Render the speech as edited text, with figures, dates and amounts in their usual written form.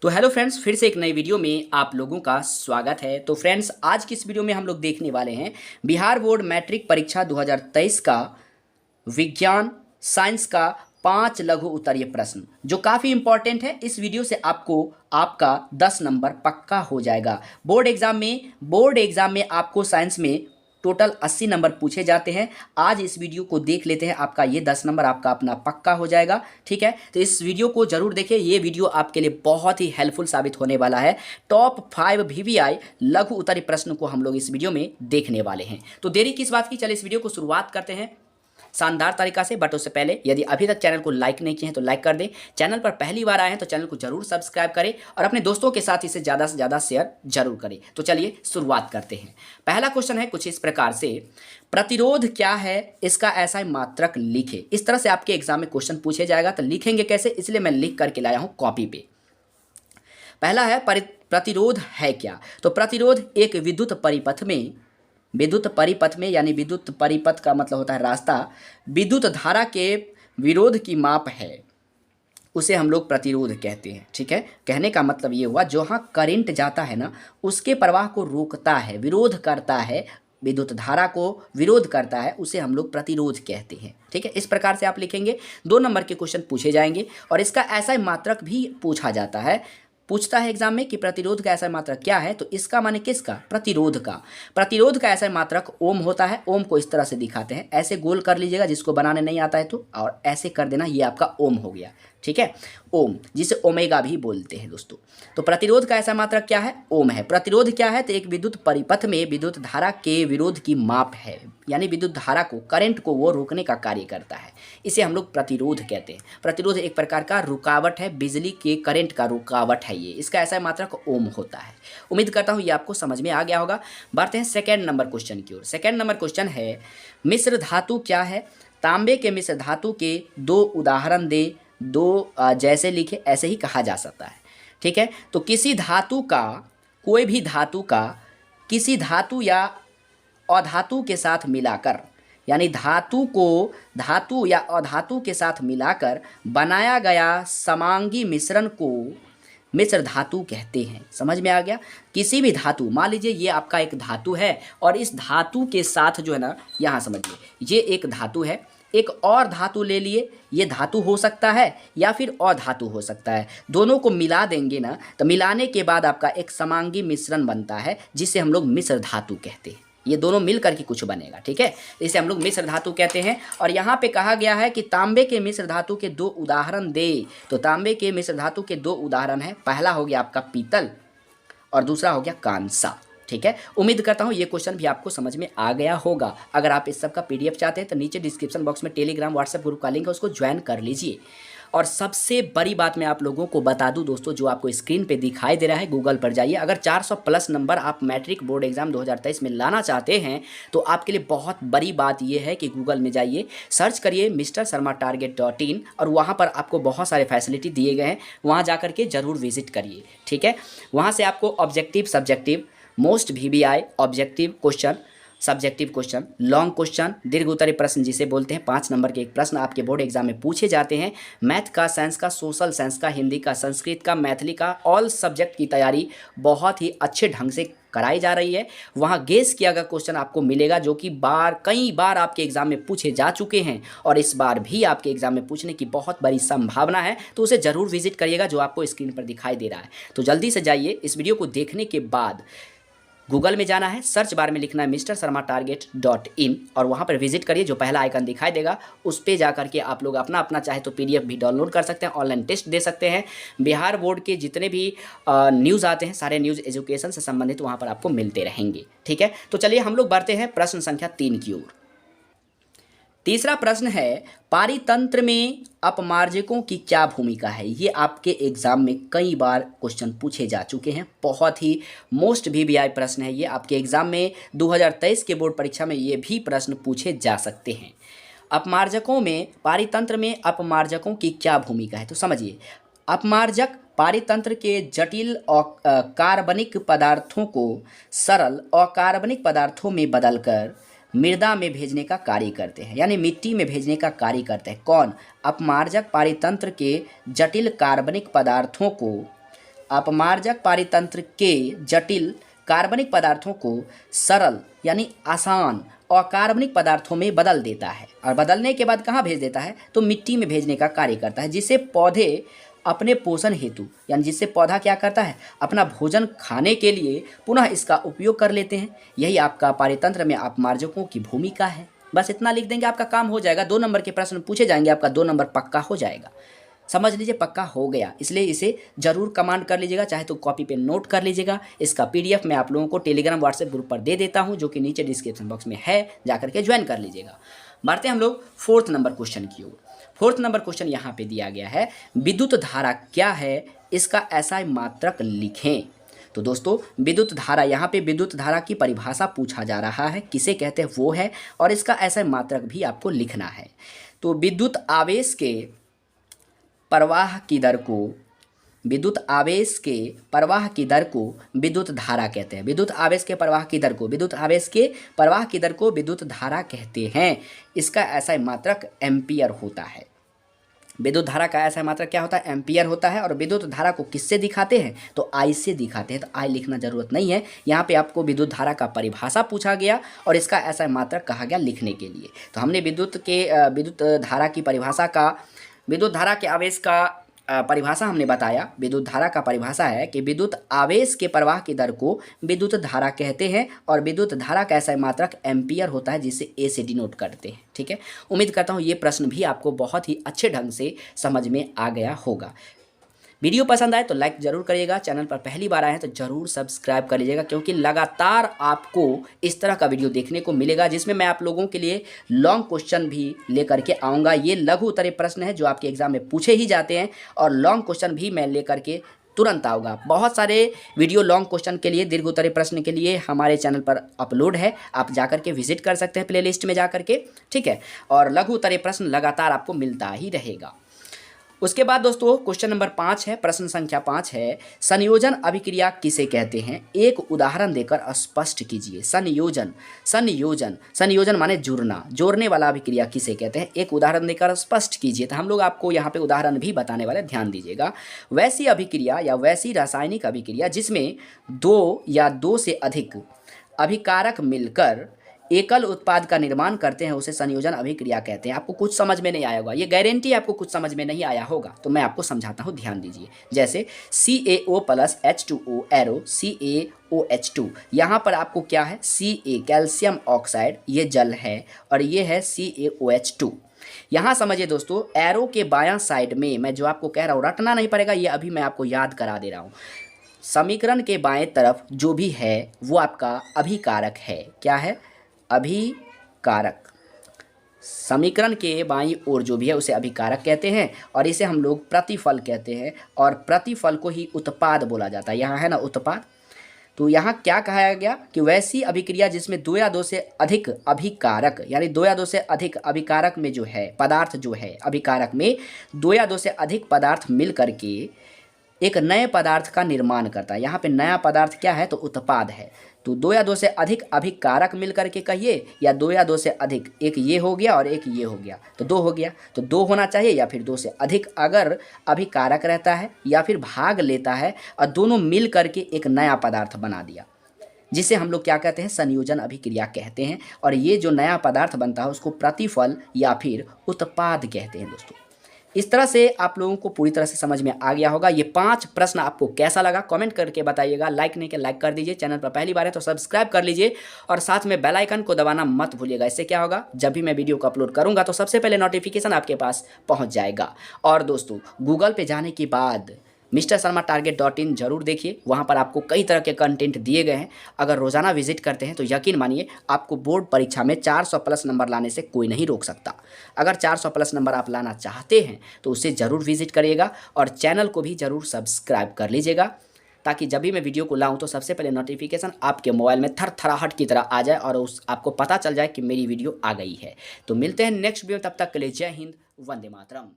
तो hello friends, फिर से एक नई वीडियो में आप लोगों का स्वागत है। तो फ्रेंड्स, आज की इस वीडियो में हम लोग देखने वाले हैं बिहार बोर्ड मैट्रिक परीक्षा 2023 का विज्ञान साइंस का 5 लघु उत्तरीय प्रश्न, जो काफ़ी इंपॉर्टेंट है। इस वीडियो से आपको आपका 10 नंबर पक्का हो जाएगा। बोर्ड एग्जाम में आपको साइंस में टोटल 80 नंबर पूछे जाते हैं। आज इस वीडियो को देख लेते हैं, आपका ये 10 नंबर आपका अपना पक्का हो जाएगा। ठीक है, तो इस वीडियो को जरूर देखें। ये वीडियो आपके लिए बहुत ही हेल्पफुल साबित होने वाला है। टॉप 5 VVI लघु उत्तरीय प्रश्न को हम लोग इस वीडियो में देखने वाले हैं। तो देरी किस बात की, चलिए इस वीडियो को शुरुआत करते हैं शानदार तरीका से। बट उससे पहले यदि अभी तक चैनल को लाइक नहीं किए हैं तो लाइक कर दें। चैनल पर पहली बार आए हैं तो चैनल को जरूर सब्सक्राइब करें और अपने दोस्तों के साथ इसे ज़्यादा से ज़्यादा शेयर जरूर करें। तो चलिए शुरुआत करते हैं। पहला क्वेश्चन है कुछ इस प्रकार से, प्रतिरोध क्या है, इसका ऐसा मात्रक लिखे। इस तरह से आपके एग्जाम में क्वेश्चन पूछे जाएगा। तो लिखेंगे कैसे, इसलिए मैं लिख करके लाया हूँ कॉपी पे। पहला है प्रतिरोध है क्या। तो प्रतिरोध एक विद्युत परिपथ में यानी विद्युत परिपथ का मतलब होता है रास्ता, विद्युत धारा के विरोध की माप है, उसे हम लोग प्रतिरोध कहते हैं। ठीक है, कहने का मतलब ये हुआ जहाँ करंट जाता है ना, उसके प्रवाह को रोकता है, विरोध करता है, विद्युत धारा को विरोध करता है, उसे हम लोग प्रतिरोध कहते हैं। ठीक है, इस प्रकार से आप लिखेंगे। 2 नंबर के क्वेश्चन पूछे जाएंगे और इसका ऐसा मात्रक भी पूछता है एग्जाम में कि प्रतिरोध का ऐसा मात्रक क्या है। तो इसका माने किसका, प्रतिरोध का ऐसा मात्रक ओम होता है। ओम को इस तरह से दिखाते हैं, ऐसे गोल कर लीजिएगा जिसको बनाने नहीं आता है तो, और ऐसे कर देना, ये आपका ओम हो गया। ठीक है, ओम, जिसे ओमेगा भी बोलते हैं दोस्तों। तो प्रतिरोध का ऐसा मात्रक क्या है, ओम है। प्रतिरोध क्या है, तो एक विद्युत परिपथ में विद्युत धारा के विरोध की माप है, यानी विद्युत धारा को, करंट को वो रोकने का कार्य करता है, इसे हम लोग प्रतिरोध कहते हैं। प्रतिरोध एक प्रकार का रुकावट है, बिजली के करंट का रुकावट है ये, इसका ऐसा मात्रक ओम होता है। उम्मीद करता हूँ ये आपको समझ में आ गया होगा। बढ़ते हैं सेकेंड नंबर क्वेश्चन की ओर। सेकेंड नंबर क्वेश्चन है, मिश्र धातु क्या है। तांबे के मिश्र धातु के 2 उदाहरण दे। 2 जैसे लिखे ऐसे ही कहा जा सकता है। ठीक है, तो किसी धातु का, कोई भी धातु का किसी धातु या अधातु के साथ मिलाकर, यानी धातु को धातु या अधातु के साथ मिलाकर बनाया गया समांगी मिश्रण को मिश्र धातु कहते हैं। समझ में आ गया। किसी भी धातु, मान लीजिए ये आपका एक धातु है और इस धातु के साथ जो है ना, यहाँ समझिए ये एक धातु है, एक और धातु ले लिए, ये धातु हो सकता है या फिर अधातु हो सकता है। दोनों को मिला देंगे ना, तो मिलाने के बाद आपका एक समांगी मिश्रण बनता है, जिसे हम लोग मिश्र धातु कहते हैं। ये दोनों मिल करके कुछ बनेगा। ठीक है, इसे हम लोग मिश्र धातु कहते हैं। और यहाँ पे कहा गया है कि तांबे के मिश्र धातु के 2 उदाहरण दे। तो तांबे के मिश्र धातु के 2 उदाहरण है, पहला हो गया आपका पीतल और दूसरा हो गया कांसा। ठीक है, उम्मीद करता हूँ ये क्वेश्चन भी आपको समझ में आ गया होगा। अगर आप इस सब का PDF चाहते हैं तो नीचे डिस्क्रिप्शन बॉक्स में टेलीग्राम व्हाट्सएप ग्रुप का लिंक है, उसको ज्वाइन कर लीजिए। और सबसे बड़ी बात मैं आप लोगों को बता दूं दोस्तों, जो आपको स्क्रीन पे दिखाई दे रहा है, गूगल पर जाइए। अगर 400 प्लस नंबर आप मैट्रिक बोर्ड एग्जाम 2023 में लाना चाहते हैं तो आपके लिए बहुत बड़ी बात यह है कि गूगल में जाइए, सर्च करिए mrsharmatarget.in और वहाँ पर आपको बहुत सारे फैसिलिटी दिए गए हैं, वहाँ जा करके ज़रूर विजिट करिए। ठीक है, वहाँ से आपको objective, subjective, most VVI, objective question, subjective question, long question, दीर्घ उत्तरीय प्रश्न जिसे बोलते हैं, 5 नंबर के एक प्रश्न आपके बोर्ड एग्जाम में पूछे जाते हैं। मैथ का, साइंस का, सोशल साइंस का, हिंदी का, संस्कृत का, मैथिली का, ऑल सब्जेक्ट की तैयारी बहुत ही अच्छे ढंग से कराई जा रही है। वहाँ गेस किया गया क्वेश्चन आपको मिलेगा, जो कि कई बार आपके एग्जाम में पूछे जा चुके हैं और इस बार भी आपके एग्जाम में पूछने की बहुत बड़ी संभावना है। तो उसे ज़रूर विजिट करिएगा, जो आपको स्क्रीन पर दिखाई दे रहा है। तो जल्दी से जाइए, इस वीडियो को देखने के बाद गूगल में जाना है, सर्च बार में लिखना है mrsharmatarget.in और वहाँ पर विजिट करिए। जो पहला आइकन दिखाई देगा उस पर जा करके आप लोग अपना चाहे तो PDF भी डाउनलोड कर सकते हैं, ऑनलाइन टेस्ट दे सकते हैं। बिहार बोर्ड के जितने भी न्यूज़ आते हैं, सारे न्यूज़ एजुकेशन से संबंधित वहाँ पर आपको मिलते रहेंगे। ठीक है, तो चलिए हम लोग बढ़ते हैं प्रश्न संख्या 3 की ओर। तीसरा प्रश्न है, पारितंत्र में अपमार्जकों की क्या भूमिका है। ये आपके एग्जाम में कई बार क्वेश्चन पूछे जा चुके हैं, बहुत ही मोस्ट VVI प्रश्न है ये। आपके एग्जाम में 2023 के बोर्ड परीक्षा में ये भी प्रश्न पूछे जा सकते हैं। अपमार्जकों में, पारितंत्र में अपमार्जकों की क्या भूमिका है। तो समझिए, अपमार्जक पारितंत्र के जटिल कार्बनिक पदार्थों को सरल अकार्बनिक पदार्थों में बदलकर मृदा में भेजने का कार्य करते हैं, यानी मिट्टी में भेजने का कार्य करते हैं। कौन, अपमार्जक पारितंत्र के जटिल कार्बनिक पदार्थों को अपमार्जक पारितंत्र के जटिल कार्बनिक पदार्थों को सरल यानी आसान अकार्बनिक पदार्थों में बदल देता है, और बदलने के बाद कहाँ भेज देता है, तो मिट्टी में भेजने का कार्य करता है, जिससे पौधे अपने पोषण हेतु यानी जिससे पौधा क्या करता है, अपना भोजन खाने के लिए पुनः इसका उपयोग कर लेते हैं। यही आपका पारितंत्र में अपमार्जकों की भूमिका है। बस इतना लिख देंगे, आपका काम हो जाएगा। 2 नंबर के प्रश्न पूछे जाएंगे, आपका 2 नंबर पक्का हो जाएगा। समझ लीजिए पक्का हो गया, इसलिए इसे जरूर कमांड कर लीजिएगा, चाहे तो कॉपी पे नोट कर लीजिएगा। इसका पीडीएफ मैं आप लोगों को टेलीग्राम व्हाट्सएप ग्रुप पर दे देता हूं, जो कि नीचे डिस्क्रिप्शन बॉक्स में है, जाकर के ज्वाइन कर लीजिएगा। बढ़ते हम लोग 4th नंबर क्वेश्चन की ओर। 4th नंबर क्वेश्चन यहाँ पे दिया गया है, विद्युत धारा क्या है, इसका SI मात्रक लिखें। तो दोस्तों विद्युत धारा, यहाँ पे विद्युत धारा की परिभाषा पूछा जा रहा है, किसे कहते हैं वो है, और इसका SI मात्रक भी आपको लिखना है। तो विद्युत आवेश के प्रवाह की दर को, विद्युत आवेश के प्रवाह की दर को विद्युत धारा कहते हैं। विद्युत आवेश के प्रवाह की दर को, विद्युत आवेश के प्रवाह की दर को विद्युत धारा कहते हैं। इसका SI मात्रक एम्पियर होता है। विद्युत धारा का SI मात्रक क्या होता है, एम्पियर होता है। और विद्युत धारा को किससे दिखाते हैं, तो I से दिखाते हैं। तो I लिखना जरूरत नहीं है, यहाँ पे आपको विद्युत धारा का परिभाषा पूछा गया और इसका SI मात्रक कहा गया लिखने के लिए। तो हमने विद्युत धारा की परिभाषा का, विद्युत धारा के आवेश का परिभाषा हमने बताया। विद्युत धारा का परिभाषा है कि विद्युत आवेश के प्रवाह की दर को विद्युत धारा कहते हैं, और विद्युत धारा का SI मात्रक एम्पियर होता है, जिसे A से डिनोट करते हैं। ठीक है, उम्मीद करता हूँ ये प्रश्न भी आपको बहुत ही अच्छे ढंग से समझ में आ गया होगा। वीडियो पसंद आए तो लाइक ज़रूर करिएगा, चैनल पर पहली बार आए हैं तो ज़रूर सब्सक्राइब कर लीजिएगा, क्योंकि लगातार आपको इस तरह का वीडियो देखने को मिलेगा, जिसमें मैं आप लोगों के लिए लॉन्ग क्वेश्चन भी लेकर के आऊँगा। ये लघु उत्तरीय प्रश्न है जो आपके एग्जाम में पूछे ही जाते हैं, और लॉन्ग क्वेश्चन भी मैं लेकर के तुरंत आऊँगा। बहुत सारे वीडियो लॉन्ग क्वेश्चन के लिए, दीर्घ उत्तरीय प्रश्न के लिए हमारे चैनल पर अपलोड है, आप जाकर के विजिट कर सकते हैं प्लेलिस्ट में जाकर के। ठीक है, और लघु उत्तरीय प्रश्न लगातार आपको मिलता ही रहेगा। उसके बाद दोस्तों क्वेश्चन नंबर 5 है, प्रश्न संख्या 5 है, संयोजन अभिक्रिया किसे कहते हैं, एक उदाहरण देकर स्पष्ट कीजिए। संयोजन, संयोजन, संयोजन माने जुड़ना, जोड़ने वाला अभिक्रिया किसे कहते हैं, एक उदाहरण देकर स्पष्ट कीजिए। तो हम लोग आपको यहाँ पे उदाहरण भी बताने वाले, ध्यान दीजिएगा। वैसी अभिक्रिया या वैसी रासायनिक अभिक्रिया जिसमें 2 या 2 से अधिक अभिकारक मिलकर एकल उत्पाद का निर्माण करते हैं, उसे संयोजन अभिक्रिया कहते हैं। आपको कुछ समझ में नहीं आया होगा, ये गारंटी आपको कुछ समझ में नहीं आया होगा, तो मैं आपको समझाता हूँ, ध्यान दीजिए। जैसे CaO + H2O एरो CaOH2, यहाँ पर आपको क्या है, Ca कैल्शियम ऑक्साइड, ये जल है, और ये है CaOH2। यहाँ समझिए दोस्तों, एरो के बायां साइड में, मैं जो आपको कह रहा हूँ रटना नहीं पड़ेगा, ये अभी मैं आपको याद करा दे रहा हूँ। समीकरण के बाएं तरफ जो भी है वो आपका अभिकारक है। क्या है, अभिकारक। समीकरण के बाईं ओर जो भी है उसे अभिकारक कहते हैं, और इसे हम लोग प्रतिफल कहते हैं, और प्रतिफल को ही उत्पाद बोला जाता है। यहाँ है ना उत्पाद। तो यहाँ क्या कहा गया कि वैसी अभिक्रिया जिसमें 2 या 2 से अधिक अभिकारक, यानी 2 या 2 से अधिक अभिकारक में जो है पदार्थ, जो है अभिकारक में 2 या 2 से अधिक पदार्थ मिल करके एक नए पदार्थ का निर्माण करता है। यहाँ पे नया पदार्थ क्या है, तो उत्पाद है। तो 2 या 2 से अधिक अभिकारक मिल करके कहिए, या 2 या 2 से अधिक, एक ये हो गया और एक ये हो गया, तो 2 हो गया। तो 2 होना चाहिए, या फिर 2 से अधिक अगर अभिकारक रहता है या फिर भाग लेता है, और दोनों मिल करके एक नया पदार्थ बना दिया, जिसे हम लोग क्या कहते हैं, संयोजन अभिक्रिया कहते हैं। और ये जो नया पदार्थ बनता है उसको प्रतिफल या फिर उत्पाद कहते हैं दोस्तों। इस तरह से आप लोगों को पूरी तरह से समझ में आ गया होगा। ये 5 प्रश्न आपको कैसा लगा कमेंट करके बताइएगा। लाइक नहीं किया लाइक कर दीजिए, चैनल पर पहली बार है तो सब्सक्राइब कर लीजिए, और साथ में बेल आइकन को दबाना मत भूलिएगा। इससे क्या होगा, जब भी मैं वीडियो को अपलोड करूंगा तो सबसे पहले नोटिफिकेशन आपके पास पहुंच जाएगा। और दोस्तों गूगल पे जाने के बाद mrsharmatarget.in जरूर देखिए, वहाँ पर आपको कई तरह के कंटेंट दिए गए हैं। अगर रोज़ाना विजिट करते हैं तो यकीन मानिए आपको बोर्ड परीक्षा में 400+ नंबर लाने से कोई नहीं रोक सकता। अगर 400+ नंबर आप लाना चाहते हैं तो उसे ज़रूर विजिट करिएगा, और चैनल को भी ज़रूर सब्सक्राइब कर लीजिएगा, ताकि जब भी मैं वीडियो को लाऊं तो सबसे पहले नोटिफिकेशन आपके मोबाइल में थरथराहट की तरह आ जाए, और आपको पता चल जाए कि मेरी वीडियो आ गई है। तो मिलते हैं नेक्स्ट वीडियो, तब तक के लिए जय हिंद, वंदे मातरम।